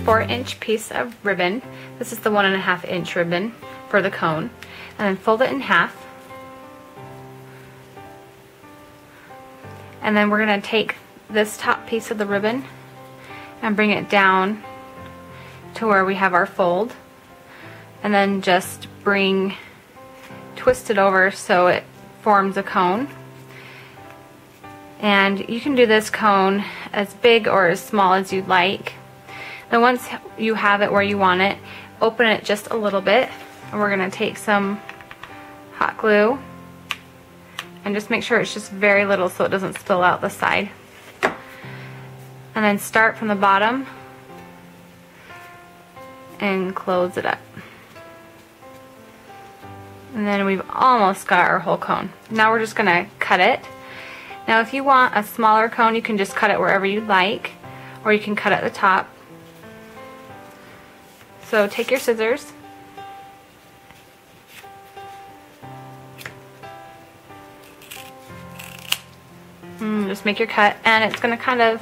4-inch piece of ribbon. This is the 1.5-inch ribbon for the cone. And then fold it in half. And then we're going to take this top piece of the ribbon and bring it down to where we have our fold. And then just twist it over so it forms a cone. And you can do this cone as big or as small as you'd like. Then once you have it where you want it, open it just a little bit, and we're going to take some hot glue and just make sure it's just very little so it doesn't spill out the side. And then start from the bottom and close it up. And then we've almost got our whole cone. Now we're just going to cut it. Now if you want a smaller cone, you can just cut it wherever you'd like, or you can cut at the top. So take your scissors and just make your cut, and it's going to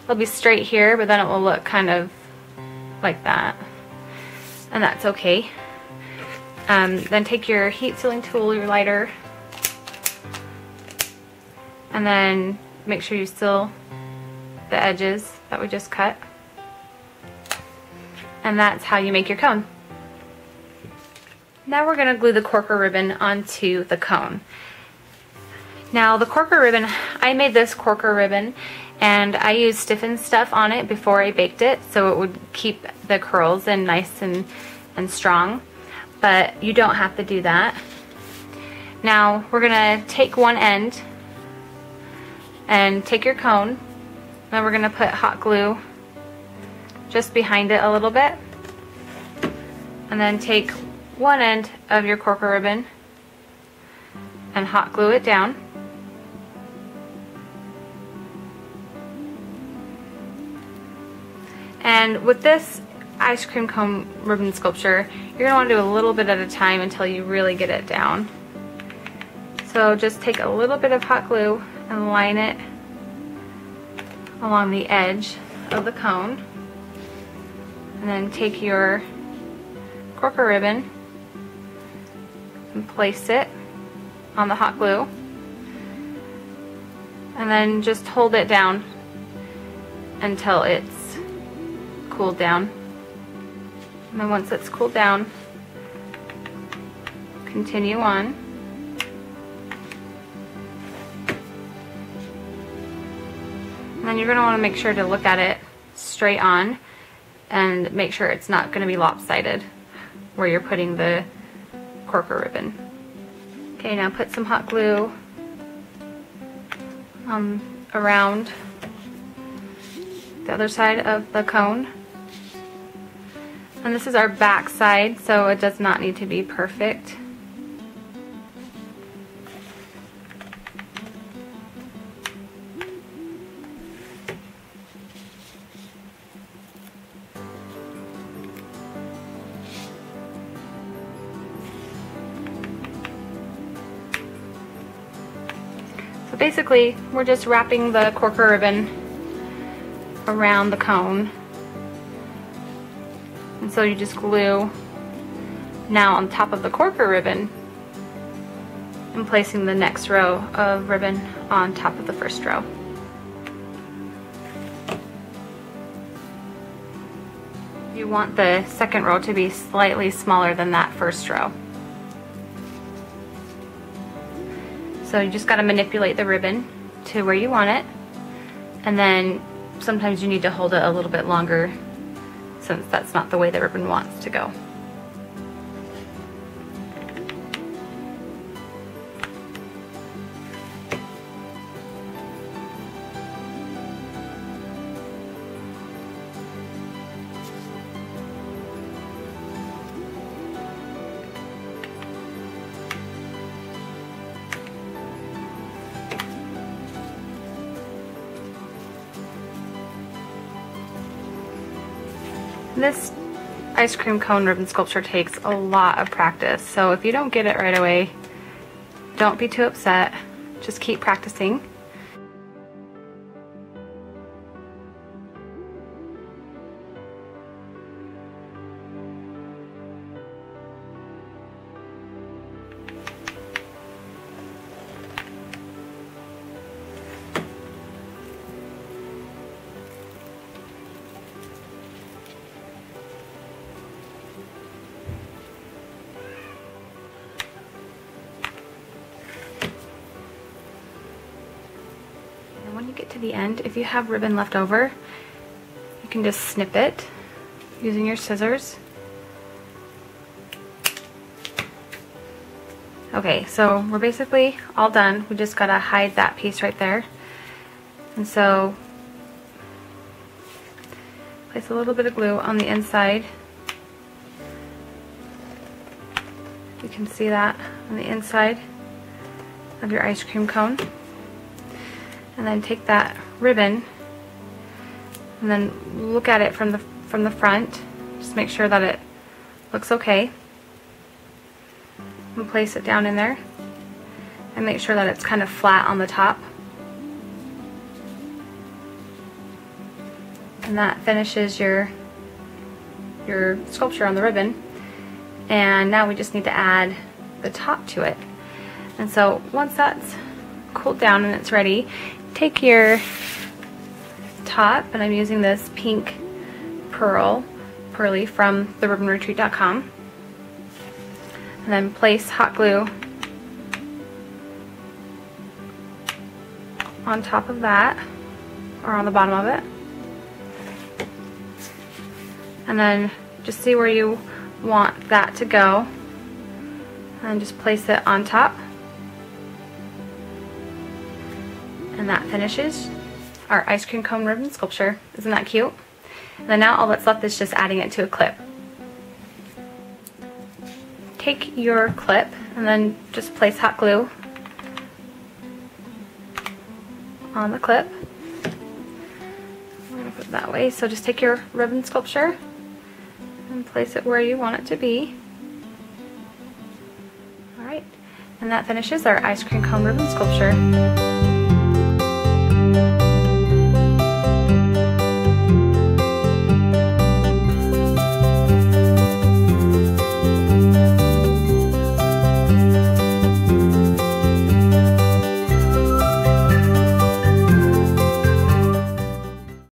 it'll be straight here, but then it will look kind of like that, and that's okay. Then take your heat sealing tool, your lighter, and then make sure you seal the edges that we just cut. And that's how you make your cone. Now we're going to glue the corker ribbon onto the cone. Now the corker ribbon, I made this corker ribbon and I used stiffened stuff on it before I baked it so it would keep the curls in nice and strong. But you don't have to do that. Now we're going to take one end and take your cone, and we're going to put hot glue just behind it a little bit, and then take one end of your corker ribbon and hot glue it down. And with this ice cream cone ribbon sculpture, you're going to want to do a little bit at a time until you really get it down. So just take a little bit of hot glue and line it along the edge of the cone. And then take your corker ribbon and place it on the hot glue. And then just hold it down until it's cooled down. And then once it's cooled down, continue on. And then you're going to want to make sure to look at it straight on and make sure it's not going to be lopsided where you're putting the corker ribbon. Okay, now put some hot glue around the other side of the cone. And this is our back side, so it does not need to be perfect. So basically, we're just wrapping the corker ribbon around the cone. And so you just glue now on top of the corker ribbon and placing the next row of ribbon on top of the first row. You want the second row to be slightly smaller than that first row. So you just got to manipulate the ribbon to where you want it, and then sometimes you need to hold it a little bit longer since that's not the way the ribbon wants to go. This ice cream cone ribbon sculpture takes a lot of practice, so if you don't get it right away, don't be too upset. Just keep practicing. to the end. If you have ribbon left over, you can just snip it using your scissors. Okay, so we're basically all done. We just gotta hide that piece right there. And so, place a little bit of glue on the inside. You can see that on the inside of your ice cream cone. And then take that ribbon and then look at it from the front. Just make sure that it looks okay. And place it down in there. And make sure that it's kind of flat on the top. And that finishes your sculpture on the ribbon. And now we just need to add the top to it. And so once that's cooled down and it's ready, take your top, and I'm using this pink pearly from theribbonretreat.com, and then place hot glue on top of that, or on the bottom of it. And then just see where you want that to go, and just place it on top. And that finishes our ice cream cone ribbon sculpture. Isn't that cute? And then now all that's left is just adding it to a clip. Take your clip and then just place hot glue on the clip. I'm going to put it that way. So just take your ribbon sculpture and place it where you want it to be. Alright, and that finishes our ice cream cone ribbon sculpture.